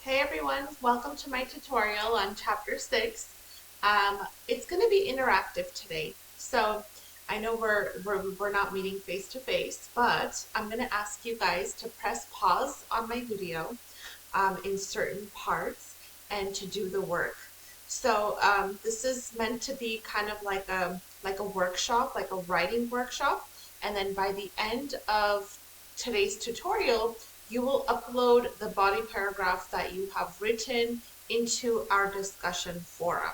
Hey everyone, welcome to my tutorial on chapter 6. It's going to be interactive today. So I know we're not meeting face to face, but I'm going to ask you guys to press pause on my video in certain parts and to do the work. So this is meant to be kind of like a workshop, like a writing workshop. And then by the end of today's tutorial, you will upload the body paragraph that you have written into our discussion forum.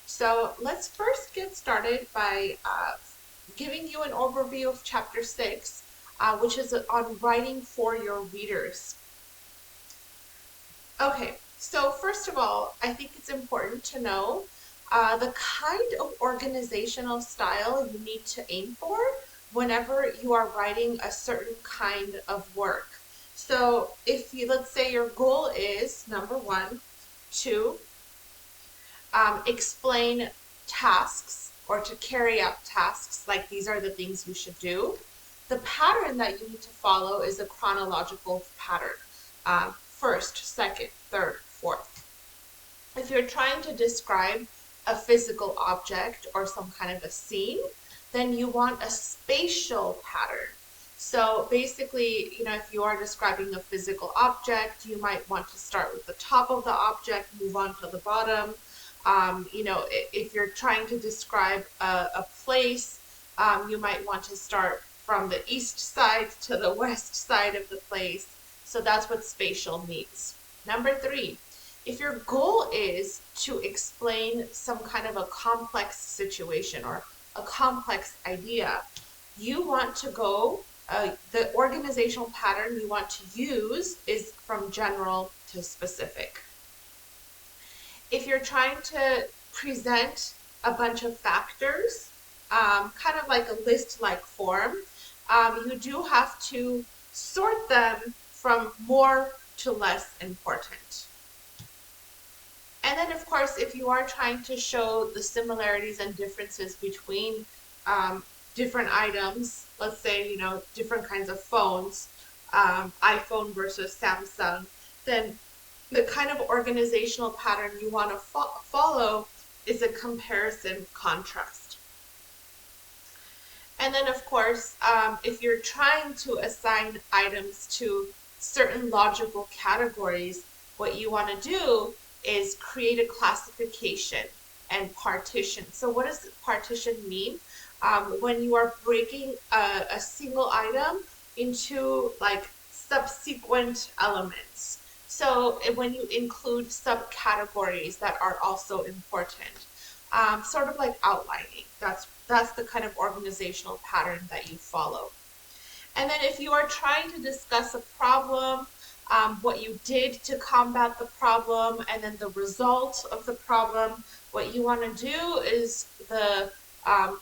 So let's first get started by giving you an overview of chapter 6, which is on writing for your readers. Okay, so first of all, I think it's important to know the kind of organizational style you need to aim for whenever you are writing a certain kind of work. So if you, let's say your goal is, number one, to explain tasks or to carry out tasks, like these are the things you should do, the pattern that you need to follow is a chronological pattern. First, second, third, fourth. If you're trying to describe a physical object or some kind of a scene, then you want a spatial pattern. So basically, if you are describing a physical object, you might want to start with the top of the object, move on to the bottom. If you're trying to describe a place, you might want to start from the east side to the west side of the place. So that's what spatial means. Number 3, if your goal is to explain some kind of a complex situation or a complex idea, you want to go, the organizational pattern you want to use is from general to specific. If you're trying to present a bunch of factors, kind of like a list-like form, you do have to sort them from more to less important. And then, of course, if you are trying to show the similarities and differences between different items, let's say, different kinds of phones, iPhone versus Samsung, then the kind of organizational pattern you want to follow is a comparison contrast. And then, of course, if you're trying to assign items to certain logical categories, what you want to do is create a classification and partition. So what does partition mean? When you are breaking a single item into like subsequent elements. So when you include subcategories that are also important, sort of like outlining. That's the kind of organizational pattern that you follow. And then if you are trying to discuss a problem, what you did to combat the problem, and then the result of the problem, what you want to do is the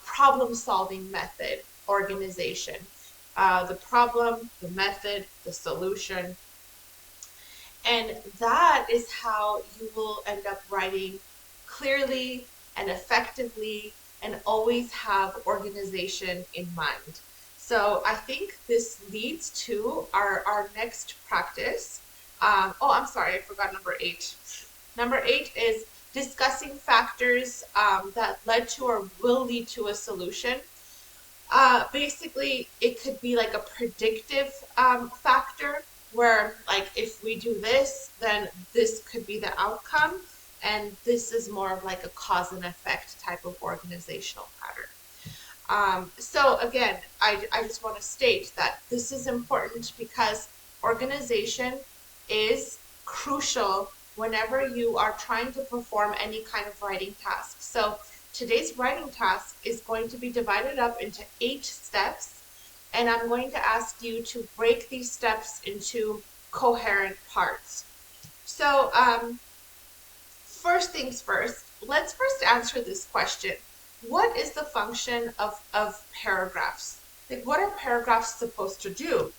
problem-solving method organization. The problem, the method, the solution. And that is how you will end up writing clearly and effectively and always have organization in mind. So I think this leads to our next practice. Oh, I'm sorry, I forgot number 8. Number 8 is discussing factors that led to or will lead to a solution. Basically, it could be like a predictive factor where, like, if we do this, then this could be the outcome. And this is more of like a cause and effect type of organizational pattern. So again, I just want to state that this is important because organization is crucial whenever you are trying to perform any kind of writing task. So today's writing task is going to be divided up into 8 steps, and I'm going to ask you to break these steps into coherent parts. So first things first, let's first answer this question. What is the function of paragraphs? Like, what are paragraphs supposed to do?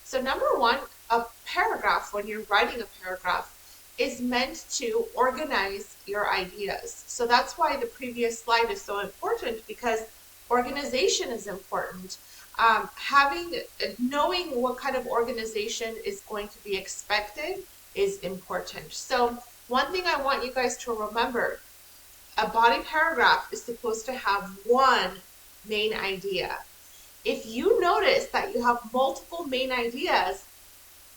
So number 1, a paragraph, when you're writing a paragraph, is meant to organize your ideas. So that's why the previous slide is so important, because organization is important. Knowing what kind of organization is going to be expected is important. So one thing I want you guys to remember, a body paragraph is supposed to have one main idea. If you notice that you have multiple main ideas,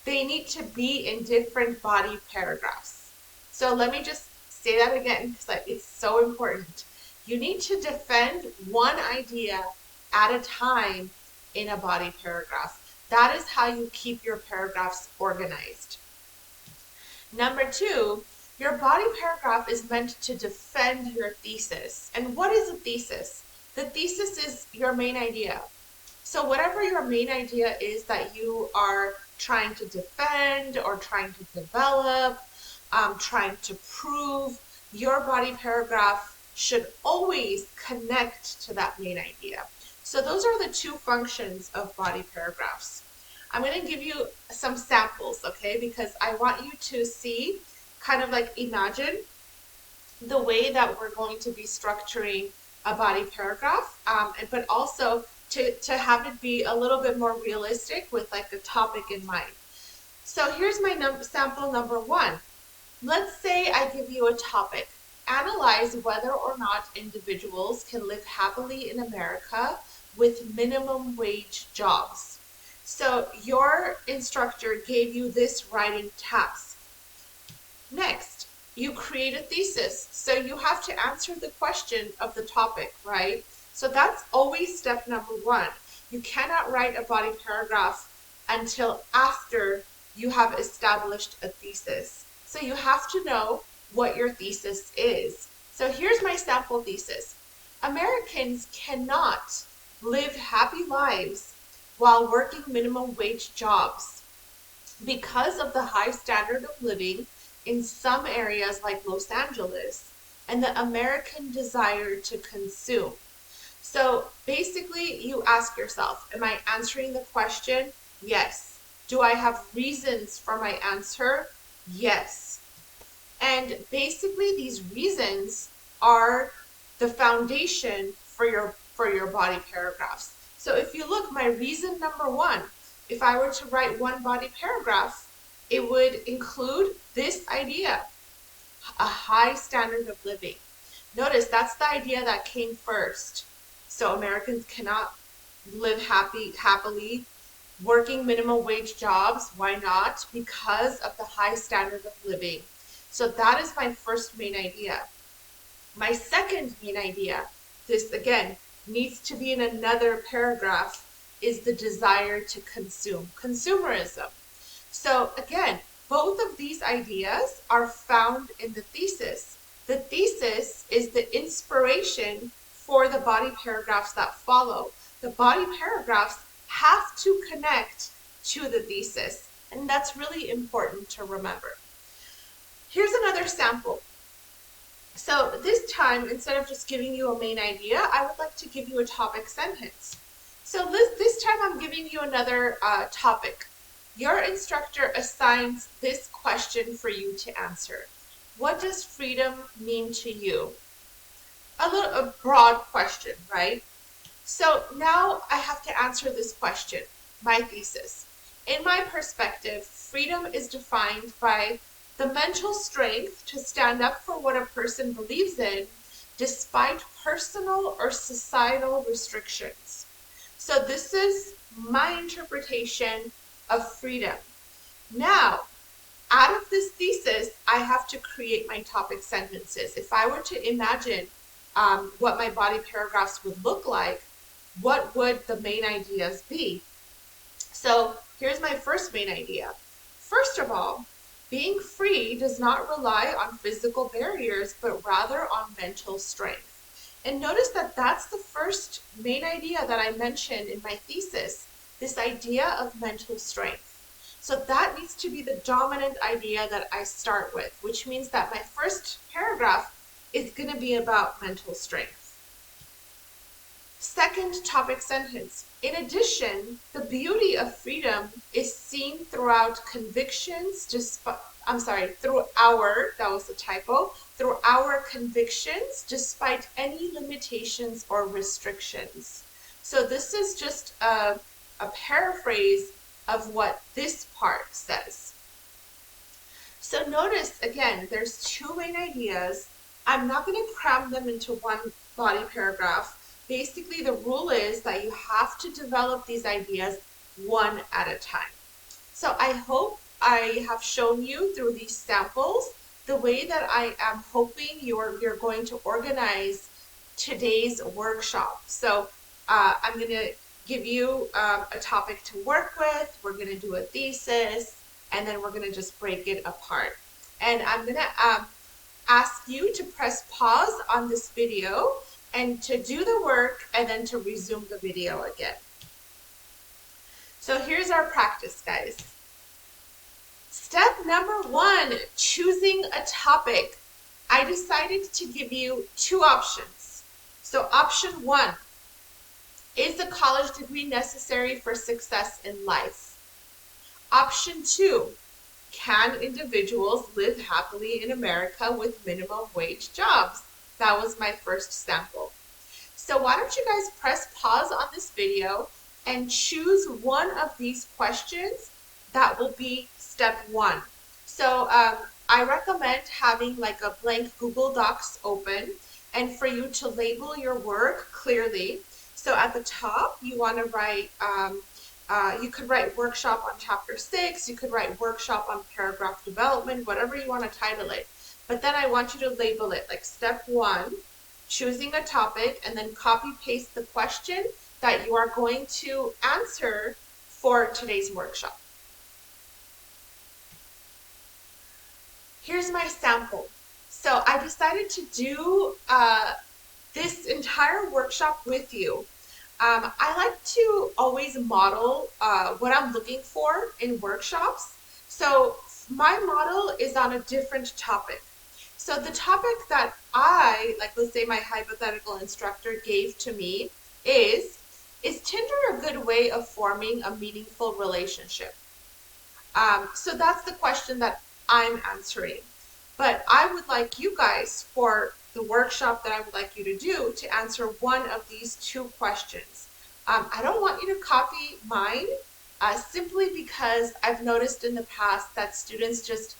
they need to be in different body paragraphs. So let me just say that again because it's so important. You need to defend one idea at a time in a body paragraph. That is how you keep your paragraphs organized. Number two, your body paragraph is meant to defend your thesis. And what is a thesis? The thesis is your main idea. So whatever your main idea is that you are trying to defend or trying to develop, trying to prove, your body paragraph should always connect to that main idea. So those are the two functions of body paragraphs. I'm going to give you some samples, okay, because I want you to see, kind of like imagine the way that we're going to be structuring a body paragraph, but also to have it be a little bit more realistic with like a topic in mind. So here's my sample number one. Let's say I give you a topic. Analyze whether or not individuals can live happily in America with minimum wage jobs. So your instructor gave you this writing task. Next, you create a thesis. So you have to answer the question of the topic, right? So that's always step number one. You cannot write a body paragraph until after you have established a thesis. So you have to know what your thesis is. So here's my sample thesis. Americans cannot live happy lives while working minimum wage jobs because of the high standard of living in some areas like Los Angeles and the American desire to consume. So basically you ask yourself, am I answering the question? Yes. Do I have reasons for my answer? Yes. And basically these reasons are the foundation for your body paragraphs. So if you look, my reason number one, if I were to write one body paragraph, it would include this idea, a high standard of living. Notice that's the idea that came first. So Americans cannot live happily working minimum wage jobs. Why not? Because of the high standard of living. So that is my first main idea. My second main idea, this again needs to be in another paragraph, is the desire to consume, consumerism. So again, both of these ideas are found in the thesis. The thesis is the inspiration for the body paragraphs that follow. The body paragraphs have to connect to the thesis, and that's really important to remember. Here's another sample. So this time, instead of just giving you a main idea, I would like to give you a topic sentence. So this time I'm giving you another topic. Your instructor assigns this question for you to answer. What does freedom mean to you? A broad question, right? So now I have to answer this question, my thesis. In my perspective, freedom is defined by the mental strength to stand up for what a person believes in, despite personal or societal restrictions. So this is my interpretation of freedom. Now, out of this thesis, I have to create my topic sentences. If I were to imagine what my body paragraphs would look like, what would the main ideas be? So here's my first main idea. First of all, being free does not rely on physical barriers, but rather on mental strength. And notice that that's the first main idea that I mentioned in my thesis, this idea of mental strength. So that needs to be the dominant idea that I start with, which means that my first paragraph is going to be about mental strength. Second topic sentence. In addition, the beauty of freedom is seen throughout convictions, through our convictions, despite any limitations or restrictions. So this is just a paraphrase of what this part says. So notice again, there's two main ideas. I'm not going to cram them into one body paragraph. Basically, the rule is that you have to develop these ideas one at a time. So I hope I have shown you through these samples the way that I am hoping you're going to organize today's workshop. So I'm going to give you a topic to work with. We're going to do a thesis, and then we're going to just break it apart. And I'm going to ask you to press pause on this video and to do the work and then to resume the video again. So here's our practice, guys. Step number 1, choosing a topic. I decided to give you two options. So option 1, is a college degree necessary for success in life? Option 2, can individuals live happily in America with minimum wage jobs? That was my first sample. So why don't you guys press pause on this video and choose one of these questions. That will be step 1. So I recommend having like a blank Google Docs open and for you to label your work clearly. So at the top, you want to write, you could write workshop on chapter 6, you could write workshop on paragraph development, whatever you want to title it. But then I want you to label it like step 1, choosing a topic, and then copy paste the question that you are going to answer for today's workshop. Here's my sample. So I decided to do this entire workshop with you. I like to always model what I'm looking for in workshops. So my model is on a different topic. So the topic that let's say my hypothetical instructor gave to me is Tinder a good way of forming a meaningful relationship? So that's the question that I'm answering. But I would like you guys, for the workshop that I would like you to do, to answer one of these two questions. I don't want you to copy mine simply because I've noticed in the past that students just,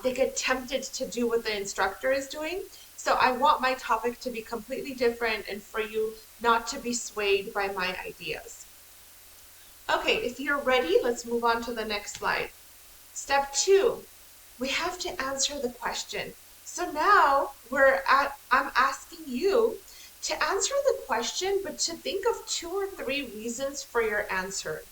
they get tempted to do what the instructor is doing. So I want my topic to be completely different and for you not to be swayed by my ideas. Okay, if you're ready, let's move on to the next slide. Step 2, we have to answer the question. So now I'm asking you to answer the question, but to think of 2 or 3 reasons for your answer.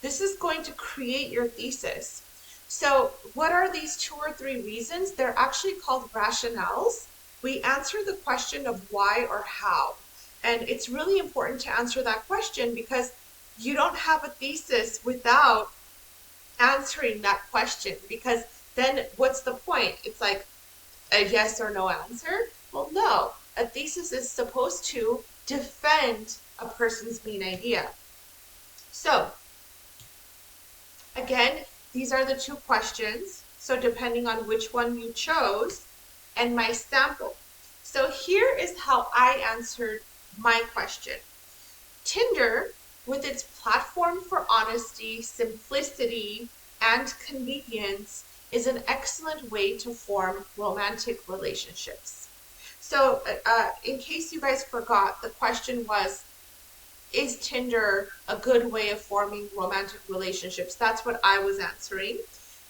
This is going to create your thesis. So what are these 2 or 3 reasons? They're actually called rationales. We answer the question of why or how. And it's really important to answer that question because you don't have a thesis without answering that question, because then what's the point? It's like a yes or no answer? Well, no. A thesis is supposed to defend a person's main idea. So, again, these are the 2 questions. So depending on which one you chose, and my sample. So here is how I answered my question. Tinder, with its platform for honesty, simplicity, and convenience, is an excellent way to form romantic relationships. So in case you guys forgot, the question was, is Tinder a good way of forming romantic relationships? That's what I was answering.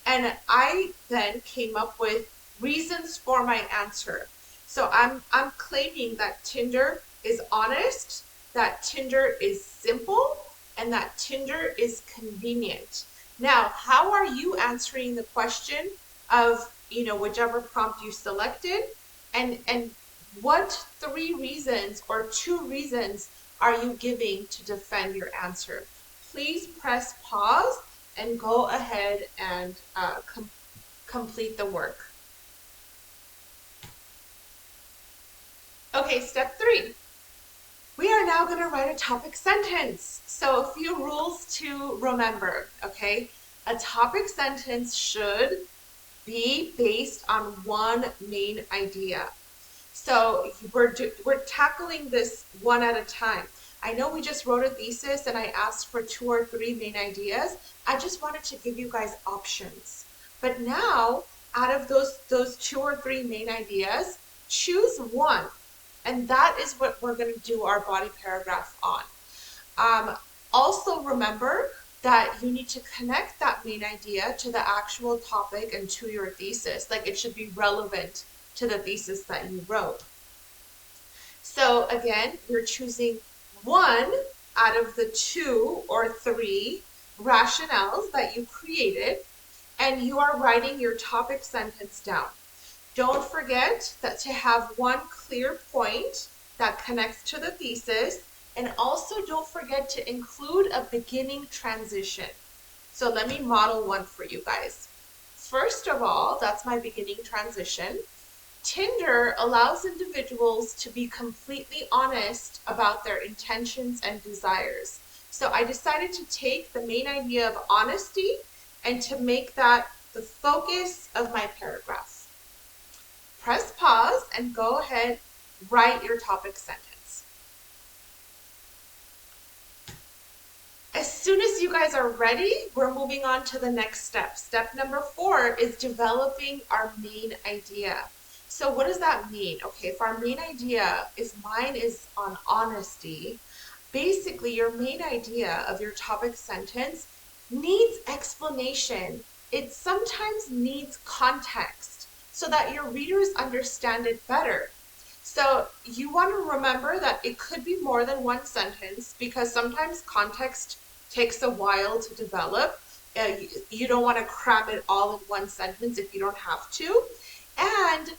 And I then came up with reasons for my answer. So I'm claiming that Tinder is honest, that Tinder is simple, and that Tinder is convenient. Now, how are you answering the question of, whichever prompt you selected, and what 3 reasons or 2 reasons are you giving to defend your answer? Please press pause and go ahead and complete the work. Okay, step 3. We are now going to write a topic sentence. So a few rules to remember, okay? A topic sentence should be based on one main idea. So we're tackling this one at a time. I know we just wrote a thesis and I asked for 2 or 3 main ideas. I just wanted to give you guys options. But now out of those 2 or 3 main ideas, choose one. And that is what we're going to do our body paragraph on. Also remember that you need to connect that main idea to the actual topic and to your thesis. Like it should be relevant to the thesis that you wrote. So again, you're choosing one out of the 2 or 3 rationales that you created, and you are writing your topic sentence down. Don't forget that to have one clear point that connects to the thesis, and also don't forget to include a beginning transition. So let me model one for you guys. First of all, that's my beginning transition. Tinder allows individuals to be completely honest about their intentions and desires. So I decided to take the main idea of honesty and to make that the focus of my paragraph. Press pause and go ahead, write your topic sentence. As soon as you guys are ready, we're moving on to the next step. Step number 4 is developing our main idea. So what does that mean? Okay, if our main idea, if mine is on honesty, basically your main idea of your topic sentence needs explanation. It sometimes needs context so that your readers understand it better. So you want to remember that it could be more than one sentence because sometimes context takes a while to develop. You don't want to cram it all in one sentence if you don't have to. And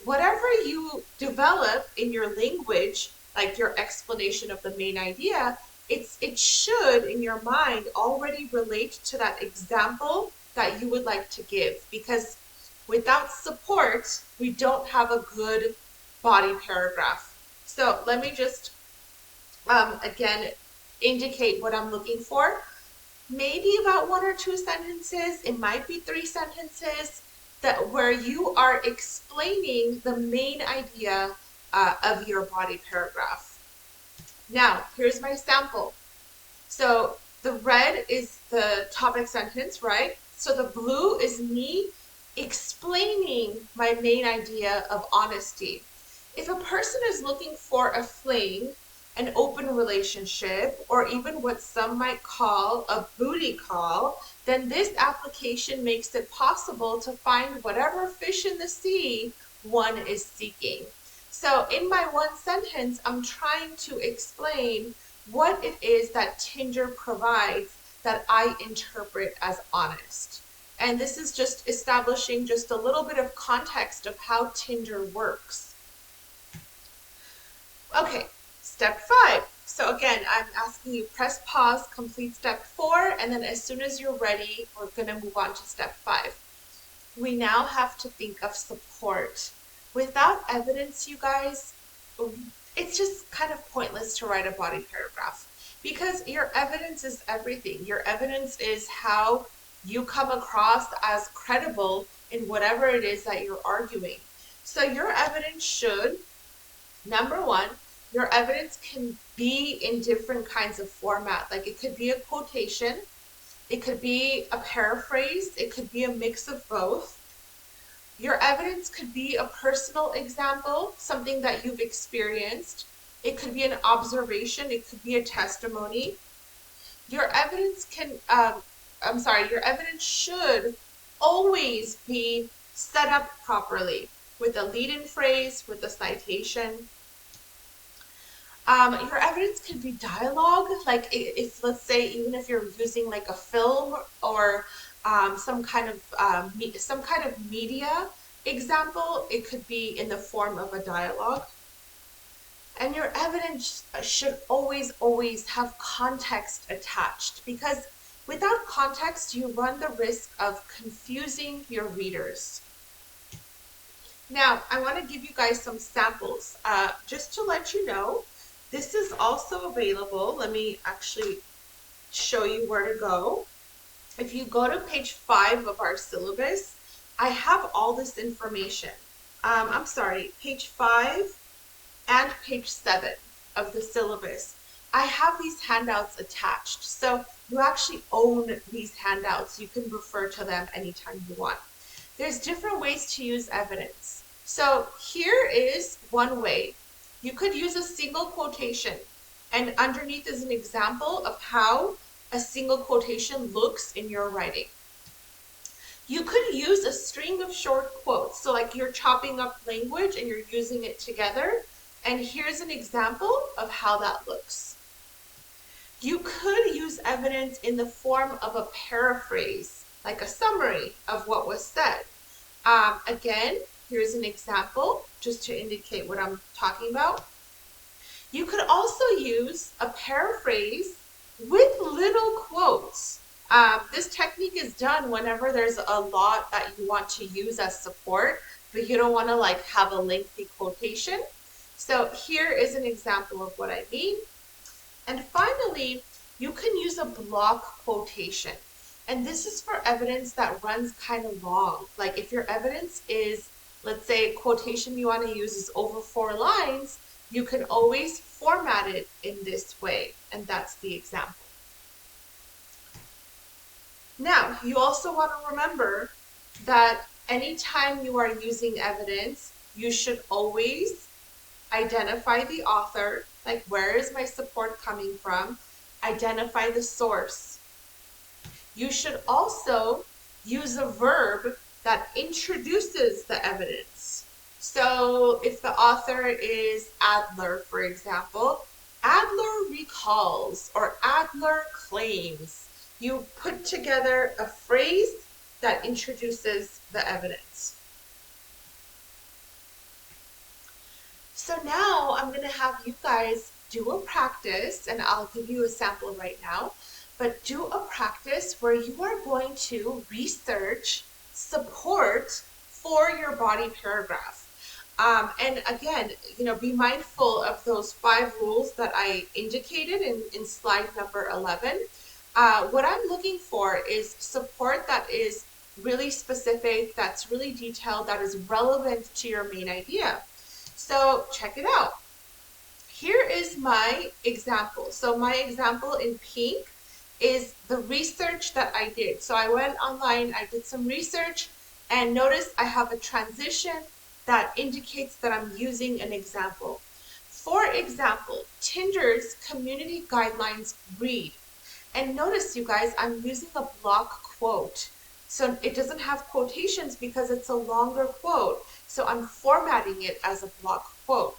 whatever you develop in your language, like your explanation of the main idea, it should in your mind already relate to that example that you would like to give, because without support, we don't have a good body paragraph. So let me just, again, indicate what I'm looking for. Maybe about 1 or 2 sentences, it might be 3 sentences, that where you are explaining the main idea of your body paragraph. Now, here's my sample. So the red is the topic sentence, right? So the blue is me explaining my main idea of honesty. If a person is looking for a fling, an open relationship, or even what some might call a booty call, then this application makes it possible to find whatever fish in the sea one is seeking. So in my one sentence, I'm trying to explain what it is that Tinder provides that I interpret as honest. And this is just establishing just a little bit of context of how Tinder works. Okay, step 5. So again, I'm asking you press pause, complete step 4, and then as soon as you're ready, we're going to move on to step 5. We now have to think of support. Without evidence, you guys, it's just kind of pointless to write a body paragraph because your evidence is everything. Your evidence is how you come across as credible in whatever it is that you're arguing. So your evidence should, number 1, your evidence can be in different kinds of format. Like it could be a quotation, it could be a paraphrase, it could be a mix of both. Your evidence could be a personal example, something that you've experienced. It could be an observation, it could be a testimony. Your evidence your evidence should always be set up properly with a lead-in phrase, with a citation. Your evidence could be dialogue, like if let's say even if you're using like a film or some kind of media example, it could be in the form of a dialogue. And your evidence should always have context attached, because without context, you run the risk of confusing your readers. Now, I want to give you guys some samples, just to let you know. This is also available. Let me actually show you where to go. If you go to page 5 of our syllabus, I have all this information. Page 5 and page 7 of the syllabus. I have these handouts attached. So you actually own these handouts. You can refer to them anytime you want. There's different ways to use evidence. So here is one way. You could use a single quotation, and underneath is an example of how a single quotation looks in your writing. You could use a string of short quotes. So like you're chopping up language and you're using it together. And here's an example of how that looks. You could use evidence in the form of a paraphrase, like a summary of what was said. Again, here's an example just to indicate what I'm talking about. You could also use a paraphrase with little quotes. This technique is done whenever there's a lot that you want to use as support, but you don't want to like have a lengthy quotation. So here is an example of what I mean. And finally, you can use a block quotation. And this is for evidence that runs kind of long. Like if your evidence is, let's say, a quotation you want to use is over 4 lines, you can always format it in this way. And that's the example. Now, you also want to remember that anytime you are using evidence, you should always identify the author, like where is my support coming from, identify the source. You should also use a verb that introduces the evidence. So if the author is Adler, for example, Adler recalls or Adler claims. You put together a phrase that introduces the evidence. So now I'm going to have you guys do a practice, and I'll give you a sample right now, but do a practice where you are going to research support for your body paragraph. And again, be mindful of those 5 rules that I indicated in slide number 11. What I'm looking for is support that is really specific, that's really detailed, that is relevant to your main idea. So check it out. Here is my example. So my example in pink is the research that I did. So I went online, I did some research, and notice I have a transition that indicates that I'm using an example. For example, Tinder's community guidelines read. And notice, you guys, I'm using a block quote. So it doesn't have quotations because it's a longer quote. So I'm formatting it as a block quote.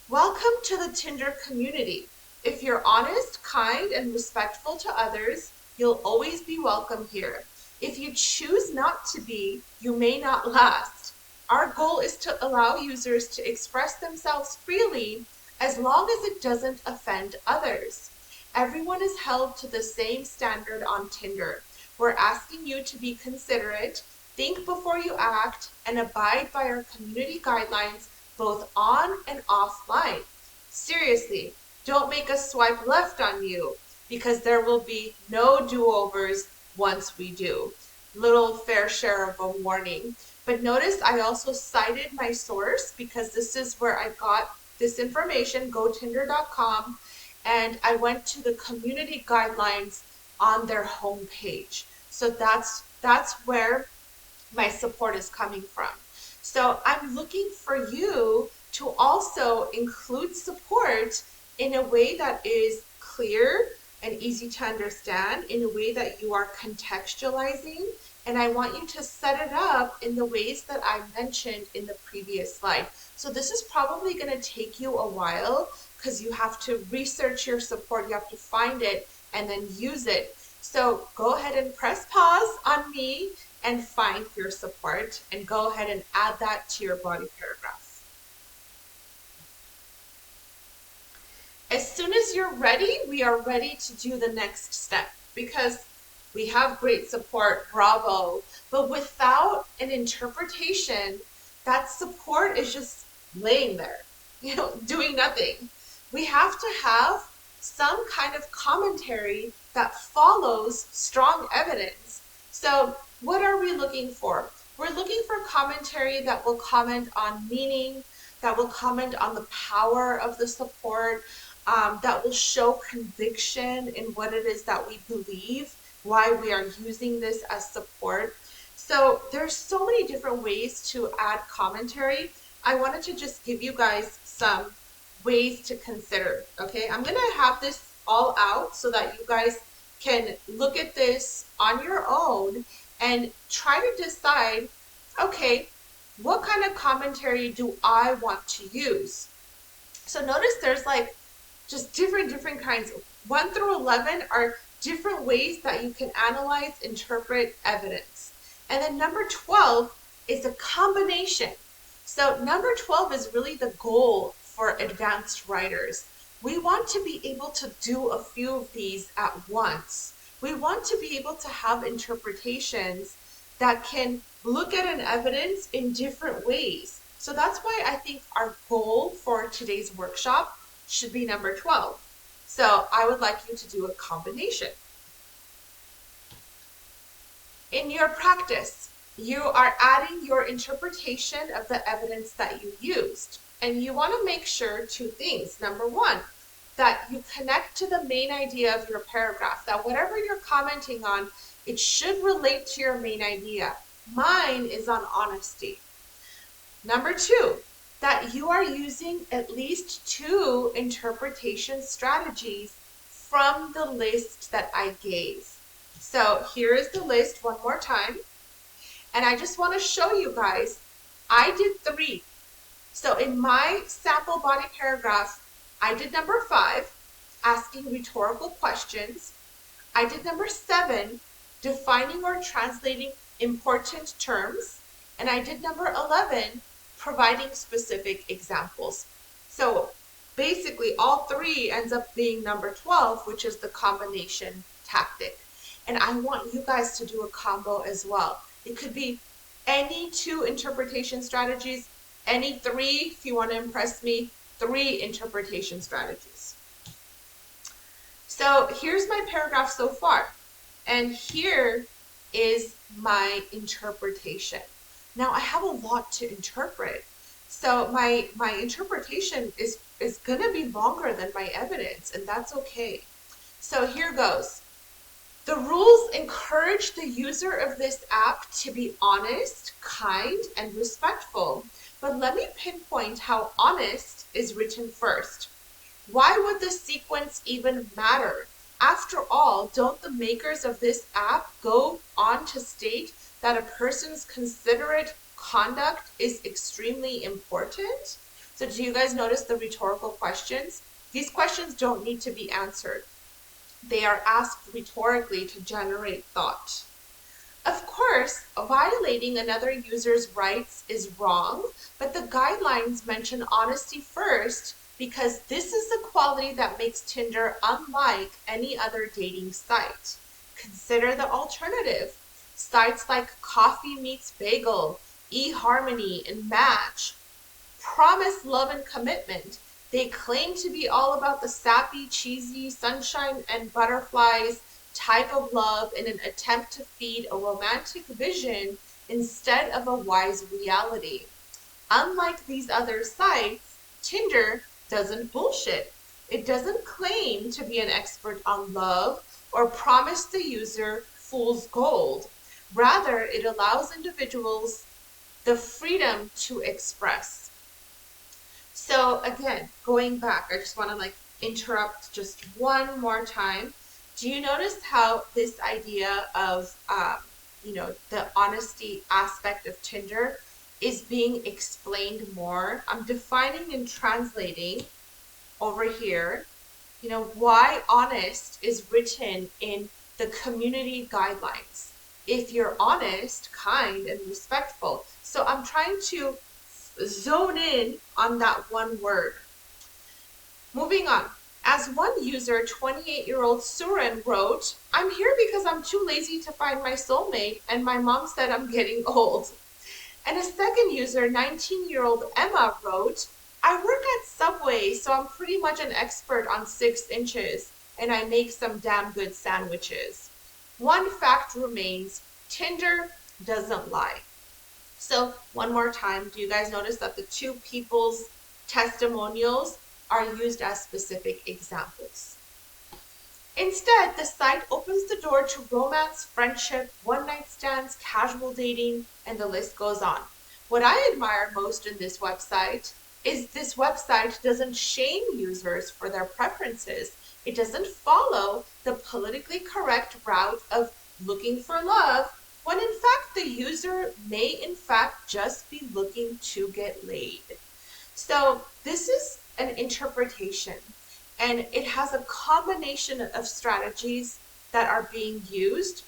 Welcome to the Tinder community. If you're honest, kind, and respectful to others, you'll always be welcome here. If you choose not to be, you may not last. Our goal is to allow users to express themselves freely as long as it doesn't offend others. Everyone is held to the same standard on Tinder. We're asking you to be considerate, think before you act, and abide by our community guidelines both on and offline. Seriously, don't make us swipe left on you because there will be no do-overs once we do. Little fair share of a warning. But notice I also cited my source because this is where I got this information, gotinder.com. And I went to the community guidelines on their homepage. So that's where my support is coming from. So I'm looking for you to also include support in a way that is clear and easy to understand, in a way that you are contextualizing. And I want you to set it up in the ways that I mentioned in the previous slide. So this is probably going to take you a while because you have to research your support, you have to find it and then use it. So go ahead and press pause on me and find your support and go ahead and add that to your body paragraph. As soon as you're ready, we are ready to do the next step because we have great support, bravo, but without an interpretation, that support is just laying there, doing nothing. We have to have some kind of commentary that follows strong evidence. So what are we looking for? We're looking for commentary that will comment on meaning, that will comment on the power of the support, that will show conviction in what it is that we believe, why we are using this as support. So there's so many different ways to add commentary. I wanted to just give you guys some ways to consider, okay? I'm gonna have this all out so that you guys can look at this on your own and try to decide, okay, what kind of commentary do I want to use? So notice there's like just different kinds. 1 through 11 are different ways that you can analyze, interpret evidence. And then number 12 is a combination. So number 12 is really the goal for advanced writers. We want to be able to do a few of these at once. We want to be able to have interpretations that can look at an evidence in different ways. So that's why I think our goal for today's workshop should be number 12. So I would like you to do a combination. In your practice, you are adding your interpretation of the evidence that you used. And you want to make sure two things. Number one, that you connect to the main idea of your paragraph, that whatever you're commenting on, it should relate to your main idea. Mine is on honesty. Number two, that you are using at least 2 interpretation strategies from the list that I gave. So here is the list one more time. And I just want to show you guys, I did 3. So in my sample body paragraph, I did number 5, asking rhetorical questions. I did number 7, defining or translating important terms. And I did number 11, providing specific examples. So basically all 3 ends up being number 12, which is the combination tactic. And I want you guys to do a combo as well. It could be any 2 interpretation strategies, any 3, if you want to impress me, 3 interpretation strategies. So here's my paragraph so far. And here is my interpretation. Now I have a lot to interpret. So my interpretation is going to be longer than my evidence, and that's okay. So here goes. The rules encourage the user of this app to be honest, kind, and respectful. But let me pinpoint how honest is written first. Why would the sequence even matter? After all, don't the makers of this app go on to state that a person's considerate conduct is extremely important? So do you guys notice the rhetorical questions? These questions don't need to be answered. They are asked rhetorically to generate thought. Of course, violating another user's rights is wrong, but the guidelines mention honesty first because this is the quality that makes Tinder unlike any other dating site. Consider the alternative. Sites like Coffee Meets Bagel, eHarmony, and Match promise love and commitment. They claim to be all about the sappy, cheesy, sunshine and butterflies type of love in an attempt to feed a romantic vision instead of a wise reality. Unlike these other sites, Tinder doesn't bullshit. It doesn't claim to be an expert on love or promise the user fool's gold. Rather, it allows individuals the freedom to express. So again, going back, I just want to interrupt just one more time. Do you notice how this idea of, the honesty aspect of Tinder is being explained more? I'm defining and translating over here, why honest is written in the community guidelines. If you're honest, kind, and respectful. So I'm trying to zone in on that one word. Moving on. As one user, 28-year-old Surin, wrote, "I'm here because I'm too lazy to find my soulmate and my mom said I'm getting old." And a second user, 19-year-old Emma, wrote, "I work at Subway, so I'm pretty much an expert on 6 inches and I make some damn good sandwiches." One fact remains, Tinder doesn't lie. So one more time, do you guys notice that the 2 people's testimonials are used as specific examples? Instead, the site opens the door to romance, friendship, one-night stands, casual dating, and the list goes on. What I admire most in this website is this website doesn't shame users for their preferences. It doesn't follow the politically correct route of looking for love, when in fact the user may in fact just be looking to get laid. So this is an interpretation, and it has a combination of strategies that are being used.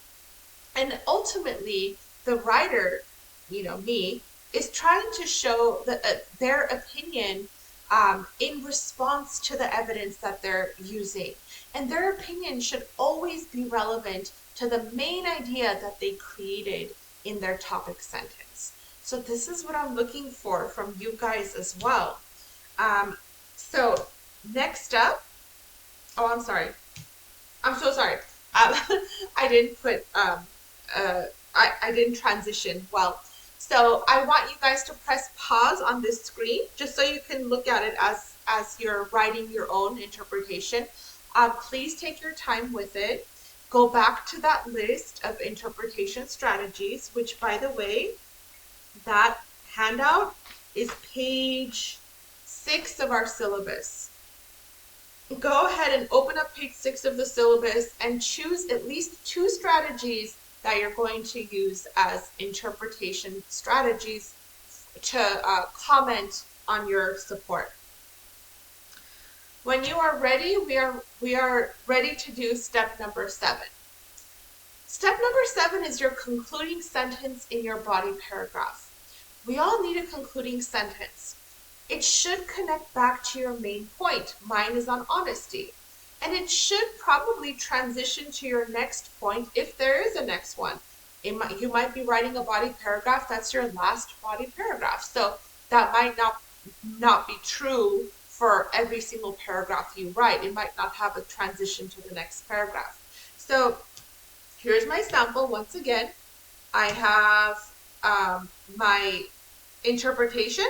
And ultimately, the writer, me, is trying to show their opinion in response to the evidence that they're using. And their opinion should always be relevant to the main idea that they created in their topic sentence. So this is what I'm looking for from you guys as well. So next up, oh, I'm sorry. I'm so sorry. I didn't put, I didn't transition well. So I want you guys to press pause on this screen just so you can look at it as you're writing your own interpretation. Please take your time with it. Go back to that list of interpretation strategies, which, by the way, that handout is page 6 of our syllabus. Go ahead and open up page 6 of the syllabus and choose at least 2 strategies that you're going to use as interpretation strategies to comment on your support. When you are ready, we are ready to do step number 7. Step number 7 is your concluding sentence in your body paragraph. We all need a concluding sentence. It should connect back to your main point. Mine is on honesty. And it should probably transition to your next point if there is a next one. You might be writing a body paragraph, that's your last body paragraph. So that might not be true for every single paragraph you write. It might not have a transition to the next paragraph. So here's my sample once again. I have my interpretation,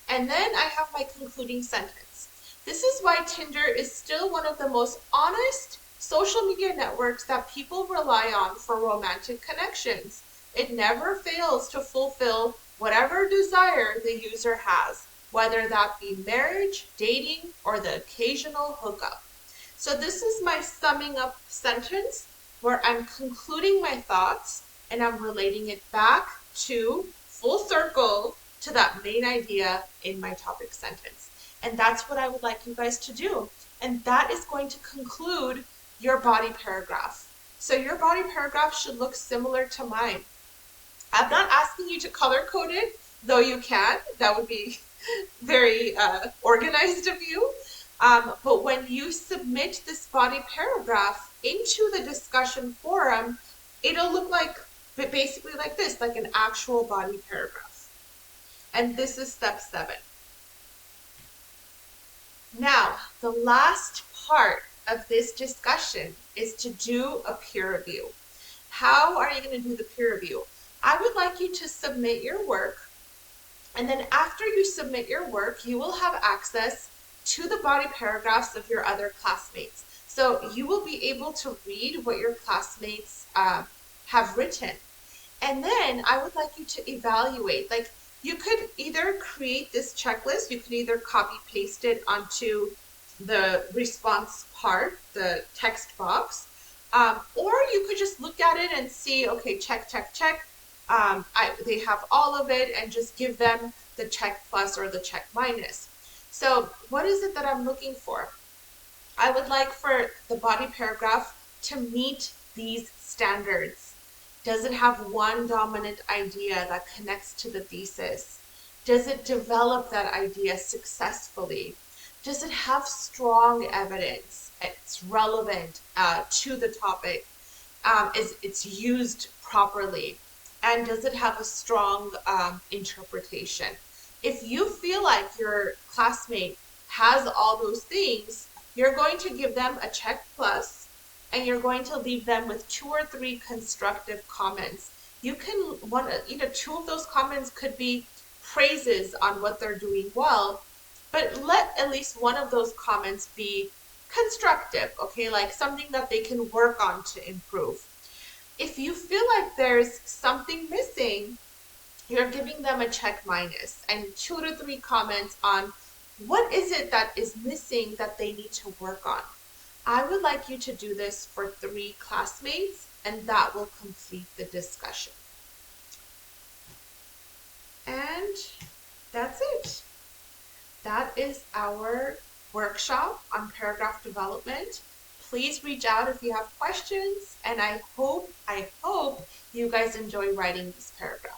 and then I have my concluding sentence. This is why Tinder is still one of the most honest social media networks that people rely on for romantic connections. It never fails to fulfill whatever desire the user has, whether that be marriage, dating, or the occasional hookup. So this is my summing up sentence where I'm concluding my thoughts and I'm relating it back to full circle to that main idea in my topic sentence. And that's what I would like you guys to do. And that is going to conclude your body paragraph. So your body paragraph should look similar to mine. I'm not asking you to color code it, though you can. That would be very organized of you. But when you submit this body paragraph into the discussion forum, it'll look like basically like this, like an actual body paragraph. And this is step 7. Now, the last part of this discussion is to do a peer review. How are you going to do the peer review? I would like you to submit your work, and then after you submit your work, you will have access to the body paragraphs of your other classmates. So you will be able to read what your classmates have written. And then I would like you to evaluate, like, you could either create this checklist, you could either copy paste it onto the response part, the text box, or you could just look at it and see, okay, check, check, check. They have all of it, and just give them the check plus or the check minus. So what is it that I'm looking for? I would like for the body paragraph to meet these standards. Does it have one dominant idea that connects to the thesis? Does it develop that idea successfully? Does it have strong evidence? It's relevant to the topic. It's used properly? And does it have a strong interpretation? If you feel like your classmate has all those things, you're going to give them a check plus, and you're going to leave them with 2 or 3 constructive comments. You can, 2 of those comments could be praises on what they're doing well, but let at least one of those comments be constructive, okay, like something that they can work on to improve. If you feel like there's something missing, you're giving them a check minus and 2 to 3 comments on what is it that is missing that they need to work on. I would like you to do this for 3 classmates, and that will complete the discussion. And that's it. That is our workshop on paragraph development. Please reach out if you have questions, and I hope you guys enjoy writing this paragraph.